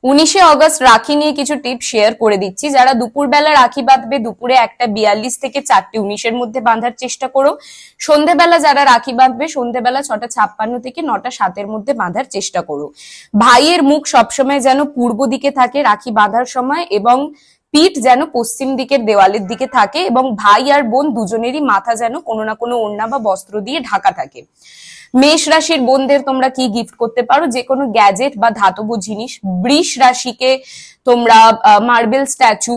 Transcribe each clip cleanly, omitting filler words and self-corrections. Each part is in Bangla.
19 অগস্ট রাখি নিয়ে কিছু টিপস শেয়ার করে দিচ্ছি। যারা দুপুরবেলা রাখি বাঁধবে দুপুরে 1:42 থেকে 4:19 মধ্যে বাঁধার চেষ্টা করো। সন্ধেবেলা যারা রাখি বাঁধবে সন্ধেবেলা 6:56 থেকে 9:07 মধ্যে বাঁধার চেষ্টা করো। ভাইয়ের মুখ সবসময় যেন পূর্ব দিকে থাকে রাখি বাঁধার সময়, এবং পিঠ যেন পশ্চিম দিকের দেওয়ালের দিকে থাকে, এবং ভাই আর বোন দুজনেরই মাথা যেন কোনো না কোনো ওড়না বা বস্ত্র দিয়ে ঢাকা থাকে। মেষ রাশির বোনদের তোমরা কি গিফট করতে পারো? যে কোনো গ্যাজেট বা ধাতব জিনিস। বৃষ রাশিকে তোমরা মার্বেল স্ট্যাচু।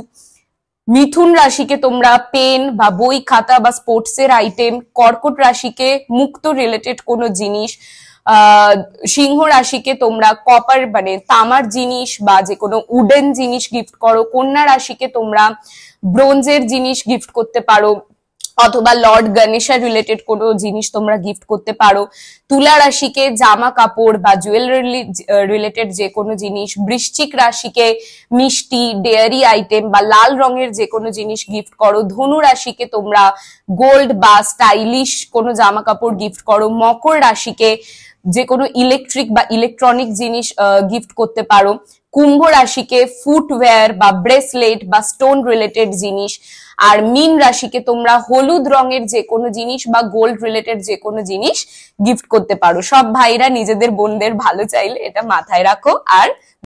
মিথুন রাশিকে তোমরা পেন বা বই খাতা বা স্পোর্টস এর আইটেম। কর্কট রাশিকে মুক্ত রিলেটেড কোনো জিনিস। সিংহ রাশিকে তোমরা কপার মানে তামার জিনিস বা যে কোনো উডেন জিনিস গিফট করো। কন্যা রাশিকে তোমরা ব্রোঞ্জের জিনিস গিফট করতে পারো, অথবা লর্ড গণেশের রিলেটেড কোনো জিনিস তোমরা গিফট করতে পারো। তুলা রাশিকে জামা কাপড় বা জুয়েলারি রিলেটেড যে কোনো জিনিস। বৃশ্চিক রাশিকে মিষ্টি, ডেয়ারি আইটেম বা লাল রঙের যে কোনো জিনিস গিফট করো। ধনু রাশিকে তোমরা গোল্ড বা স্টাইলিশ কোনো জামা কাপড় গিফট করো। মকর রাশিকে যে কোনো ইলেকট্রিক বা ইলেকট্রনিক জিনিস গিফট করতে পারো। কুম্ভ রাশিকে ফুটওয়্যার বা ব্রেসলেট বা স্টোন রিলেটেড জিনিস। আর মীন রাশিকে তোমরা হলুদ রঙের যে কোনো জিনিস বা গোল্ড রিলেটেড যে কোনো জিনিস গিফট করতে পারো। সব ভাইরা নিজেদের বোনদের ভালো চাইলে এটা মাথায় রাখো। আর